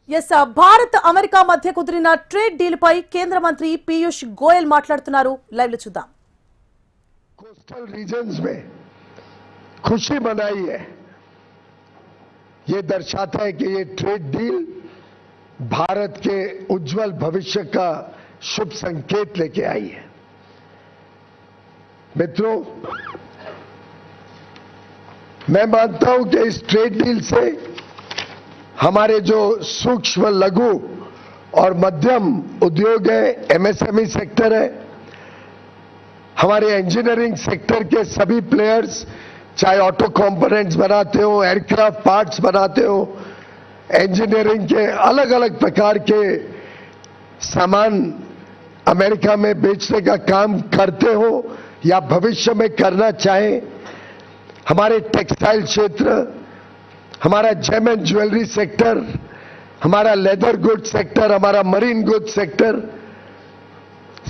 Yes Bharat America మధ్య కుదిరిన trade deal పై కేంద్ర మంత్రి పీయూష్ గోయల్ మాట్లాడుతున్నారు. లైవ్ లో చూద్దాం. कोस्टल रीजन्स में खुशी मनाई है. ये दर्शाता है कि ये ट्रेड डील भारत के उज्जवल भविष्य का शुभ संकेत लेके आई है. मित्रों, मैं मानता हूं कि इस ट्रेड डील से हमारे जो सूक्ष्म लघु और मध्यम उद्योग है, एमएसएमई सेक्टर है, हमारे इंजीनियरिंग सेक्टर के सभी प्लेयर्स, चाहे ऑटो कंपोनेंट्स बनाते हो, एयरक्राफ्ट पार्ट्स बनाते हो, इंजीनियरिंग के अलग अलग प्रकार के सामान अमेरिका में बेचने का काम करते हो या भविष्य में करना चाहें, हमारे टेक्सटाइल क्षेत्र, हमारा जेम एंड ज्वेलरी सेक्टर, हमारा लेदर गुड सेक्टर, हमारा मरीन गुड सेक्टर,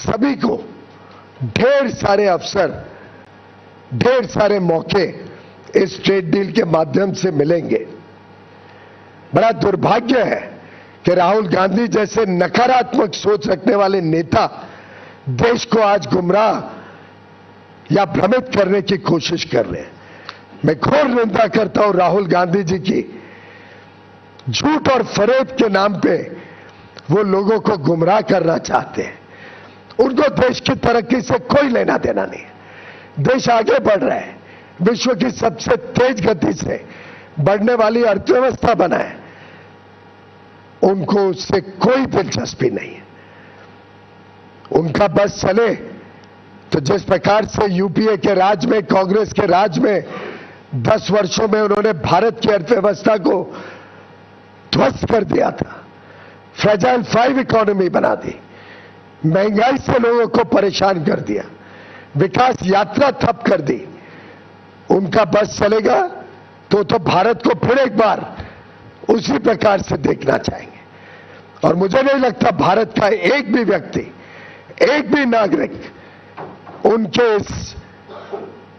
सभी को ढेर सारे अवसर, ढेर सारे मौके इस ट्रेड डील के माध्यम से मिलेंगे. बड़ा दुर्भाग्य है कि राहुल गांधी जैसे नकारात्मक सोच रखने वाले नेता देश को आज गुमराह या भ्रमित करने की कोशिश कर रहे हैं. मैं घोर निंदा करता हूं राहुल गांधी जी की. झूठ और फरेब के नाम पे वो लोगों को गुमराह करना चाहते हैं. उनको देश की तरक्की से कोई लेना देना नहीं. देश आगे बढ़ रहा है, विश्व की सबसे तेज गति से बढ़ने वाली अर्थव्यवस्था बना है. उनको उससे कोई दिलचस्पी नहीं है. उनका बस चले तो जिस प्रकार से यूपीए के राज में, कांग्रेस के राज में 10 वर्षों में उन्होंने भारत की अर्थव्यवस्था को ध्वस्त कर दिया था, फ्रेजाइल 5 इकोनॉमी बना दी, महंगाई से लोगों को परेशान कर दिया, विकास यात्रा ठप कर दी. उनका बस चलेगा तो भारत को फिर एक बार उसी प्रकार से देखना चाहेंगे. और मुझे नहीं लगता भारत का एक भी व्यक्ति, एक भी नागरिक उनके इस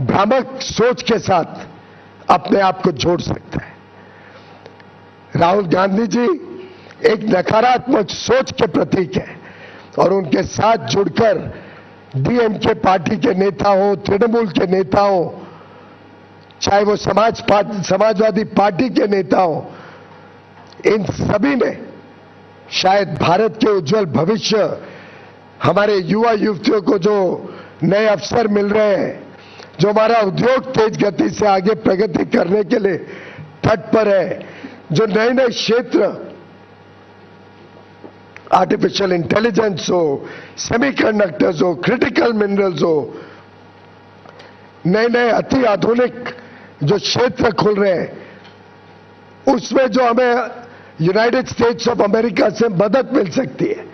भ्रामक सोच के साथ अपने आप को जोड़ सकता है. राहुल गांधी जी एक नकारात्मक सोच के प्रतीक है और उनके साथ जुड़कर डीएमके पार्टी के नेता हो, तृणमूल के नेता हो, चाहे वो समाजवादी पार्टी के नेता हो, इन सभी ने शायद भारत के उज्जवल भविष्य, हमारे युवा युवतियों को जो नए अवसर मिल रहे हैं, जो हमारा उद्योग तेज गति से आगे प्रगति करने के लिए तट पर है, जो नए नए क्षेत्र, आर्टिफिशियल इंटेलिजेंस हो, सेमीकंडक्टर्स हो, क्रिटिकल मिनरल्स हो, नए नए अति आधुनिक जो क्षेत्र खुल रहे हैं, उसमें जो हमें यूनाइटेड स्टेट्स ऑफ अमेरिका से मदद मिल सकती है,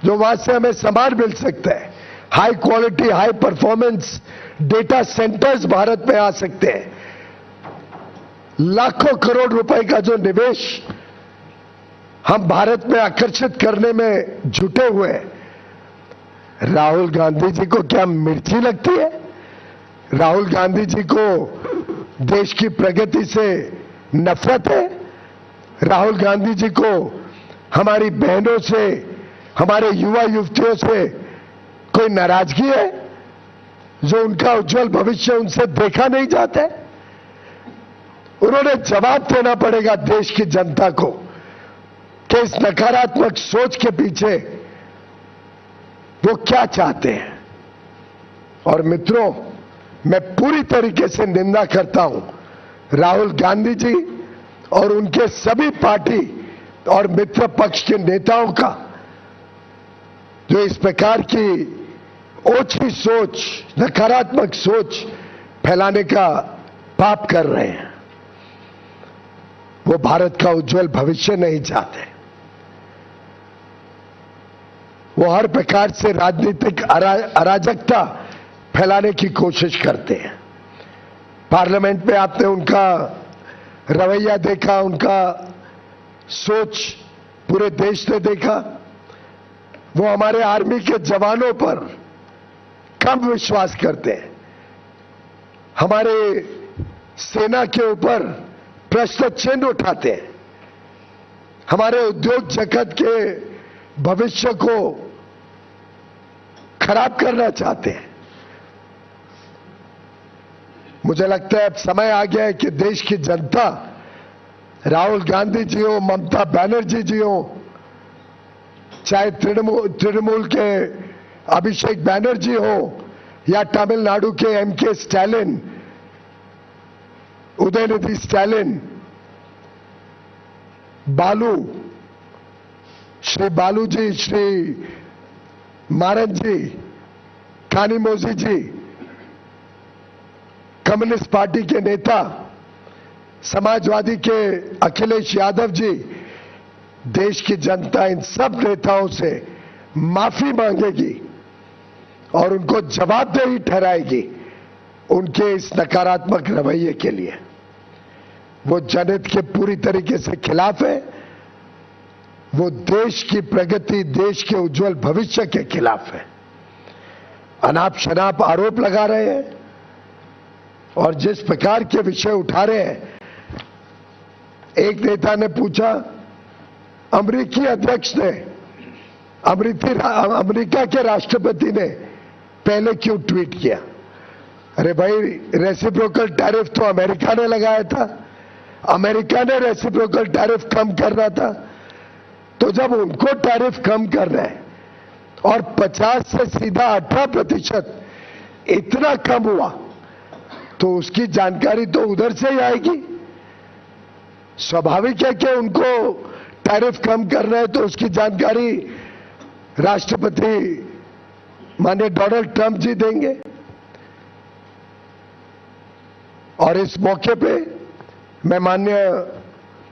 जो वहां से हमें सामान मिल सकता है, high quality, high performance data centres Bharat में आ सकते हैं, लाखों करोड़ रुपए का जो निवेश हम भारत में आकर्षित करने में जुटे हुए हैं. राहुल गांधी जी को क्या मिर्ची लगती है? राहुल गांधी जी को देश की प्रगति से नफरत है? राहुल गांधी जी को हमारी बहनों से, हमारे युवा युवतियों से कोई नाराजगी है जो उनका उज्जवल भविष्य उनसे देखा नहीं जाता है? उन्होंने जवाब देना पड़ेगा देश की जनता को कि इस नकारात्मक सोच के पीछे वो क्या चाहते हैं. और मित्रों, मैं पूरी तरीके से निंदा करता हूं राहुल गांधी जी और उनके सभी पार्टी और मित्र पक्ष के नेताओं का, जो इस प्रकार की ओछी सोच, नकारात्मक सोच फैलाने का पाप कर रहे हैं. वो भारत का उज्जवल भविष्य नहीं चाहते. वो हर प्रकार से राजनीतिक अराजकता फैलाने की कोशिश करते हैं. पार्लियामेंट में आपने उनका रवैया देखा, उनका सोच पूरे देश ने देखा. वो हमारे आर्मी के जवानों पर कम विश्वास करते हैं, हमारे सेना के ऊपर प्रश्न चिन्ह उठाते हैं. हमारे उद्योग जगत के भविष्य को खराब करना चाहते हैं। मुझे लगता है अब समय आ गया है कि देश की जनता, राहुल गांधी जी हो, ममता बनर्जी जी हो, चाहे तृणमूल के अभिषेक बैनर्जी हो या तमिलनाडु के एमके स्टालिन, उदयनिधि स्टालिन, बालू, श्री बालू जी, श्री मारन जी, कानिमोझी जी, कम्युनिस्ट पार्टी के नेता, समाजवादी के अखिलेश यादव जी, देश की जनता इन सब नेताओं से माफी मांगेगी और उनको जवाबदेही ठहराएगी उनके इस नकारात्मक रवैये के लिए। वो जनहित के पूरी तरीके से खिलाफ है, वो देश की प्रगति, देश के उज्जवल भविष्य के खिलाफ है। अनाप शनाप आरोप लगा रहे हैं और जिस प्रकार के विषय उठा रहे हैं, एक नेता ने पूछा, अमेरिकी अध्यक्ष ने, अमेरिका के राष्ट्रपति ने पहले क्यों ट्वीट किया? अरे भाई, रेसिप्रोकल टैरिफ तो अमेरिका ने लगाया था, अमेरिका ने रेसिप्रोकल टैरिफ कम करना था। तो जब उनको टैरिफ कम करना है और 50 से सीधा 18% इतना कम हुआ, तो उसकी जानकारी तो उधर से ही आएगी। स्वाभाविक है कि उनको टैरिफ कम करना है, तो उसकी जानकारी राष्ट्रपति माननीय डोनाल्ड ट्रंप जी देंगे। और इस मौके पे मैं माननीय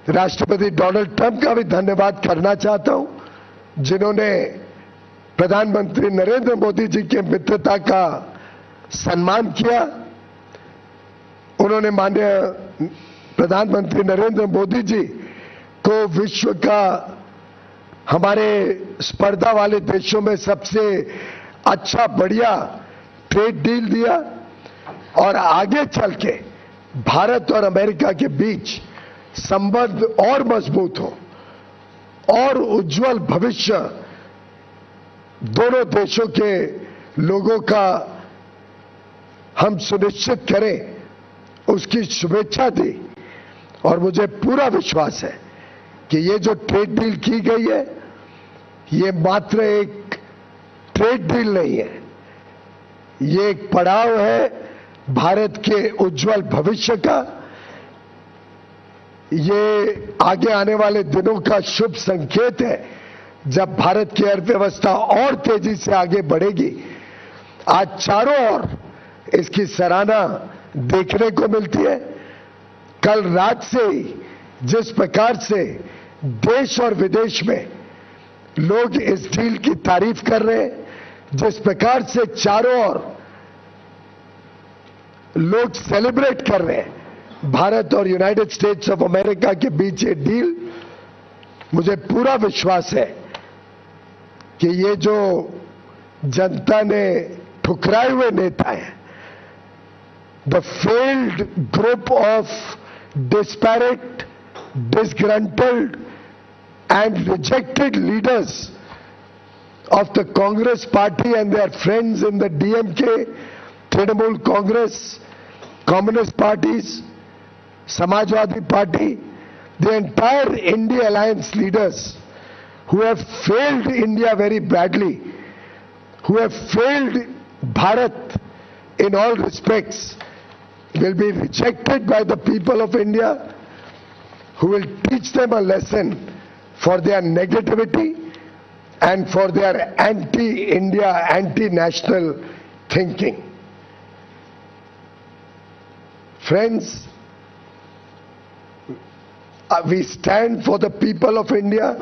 राष्ट्रपति डोनाल्ड ट्रंप का भी धन्यवाद करना चाहता हूं, जिन्होंने प्रधानमंत्री नरेंद्र मोदी जी के मित्रता का सम्मान किया। उन्होंने माननीय प्रधानमंत्री नरेंद्र मोदी जी को विश्व का, हमारे स्पर्धा वाले देशों में सबसे अच्छा, बढ़िया ट्रेड डील दिया और आगे चल के भारत और अमेरिका के बीच संबंध और मजबूत हो और उज्जवल भविष्य दोनों देशों के लोगों का हम सुनिश्चित करें, उसकी शुभेच्छा दी। और मुझे पूरा विश्वास है कि ये जो ट्रेड डील की गई है, ये मात्र एक ट्रेड डील नहीं है, ये एक पड़ाव है भारत के उज्जवल भविष्य का। ये आगे आने वाले दिनों का शुभ संकेत है, जब भारत की अर्थव्यवस्था और तेजी से आगे बढ़ेगी। आज चारों ओर इसकी सराहना देखने को मिलती है। कल रात से ही जिस प्रकार से देश और विदेश में लोग इस डील की तारीफ कर रहे हैं, जिस प्रकार से चारों ओर लोग सेलिब्रेट कर रहे हैं भारत और यूनाइटेड स्टेट्स ऑफ अमेरिका के बीच ये डील, मुझे पूरा विश्वास है कि ये जो जनता ने ठुकराए हुए नेता हैं, the failed group of disparate, disgruntled and rejected leaders of the Congress party and their friends in the DMK, Trinamool Congress, Communist parties, Samajwadi Party, the entire India Alliance leaders who have failed India very badly, who have failed Bharat in all respects, will be rejected by the people of India, who will teach them a lesson for their negativity and for their anti-India, anti-national thinking. Friends, we stand for the people of India,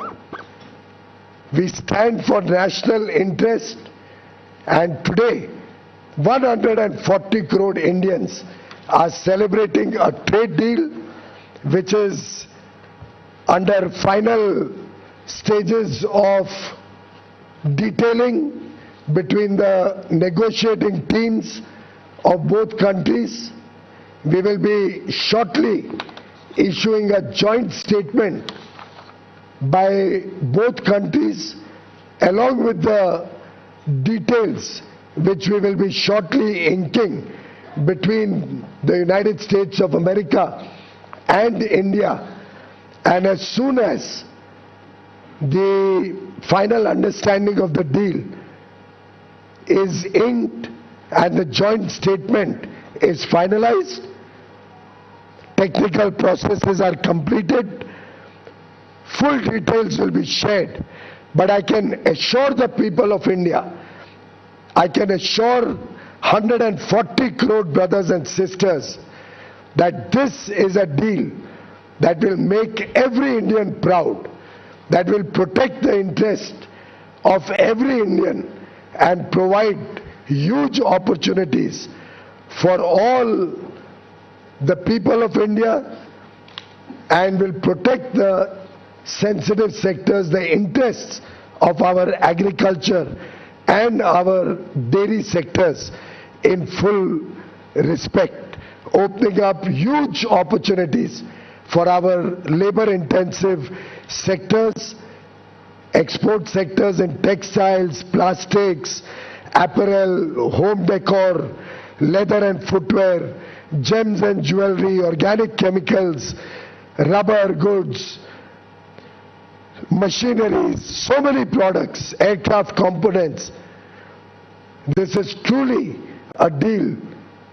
we stand for national interest, and today 140 crore Indians are celebrating a trade deal which is under final stages of detailing between the negotiating teams of both countries. We will be shortly issuing a joint statement by both countries, along with the details which we will be shortly inking between the United States of America and India. And as soon as the final understanding of the deal is inked and the joint statement is finalized, technical processes are completed, full details will be shared. But I can assure the people of India, I can assure 140 crore brothers and sisters that this is a deal that will make every Indian proud, that will protect the interest of every Indian and provide huge opportunities for all the people of India and will protect the sensitive sectors, the interests of our agriculture and our dairy sectors in full respect, opening up huge opportunities for our labor-intensive sectors, export sectors in textiles, plastics, apparel, home decor, leather and footwear, gems and jewelry, organic chemicals, rubber goods, machineries, so many products, aircraft components. This is truly a deal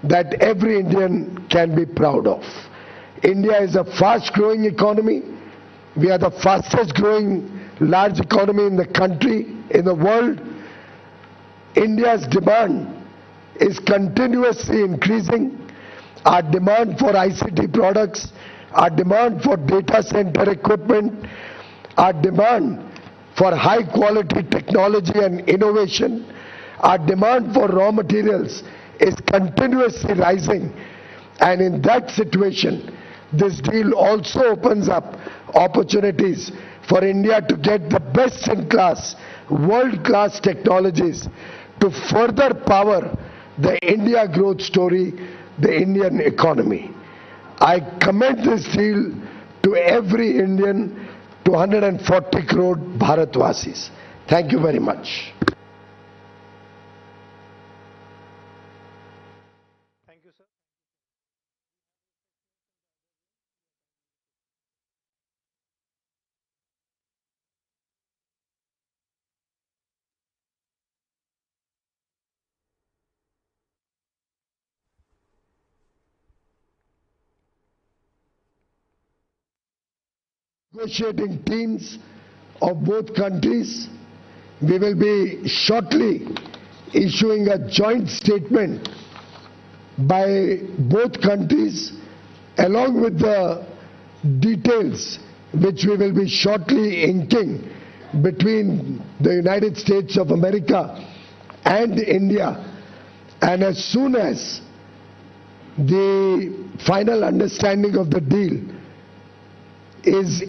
that every Indian can be proud of. India is a fast-growing economy. We are the fastest growing large economy in the country, in the world. India's demand is continuously increasing. Our demand for ICT products, our demand for data center equipment, our demand for high quality technology and innovation, our demand for raw materials is continuously rising. And in that situation, this deal also opens up opportunities for India to get the best in class, world-class technologies to further power the India growth story, the Indian economy. I commend this deal to every Indian, to 140 crore Bharatvasis. Thank you very much. Thank you, sir. Negotiating teams of both countries, we will be shortly issuing a joint statement by both countries, along with the details which we will be shortly inking between the United States of America and India. And as soon as the final understanding of the deal is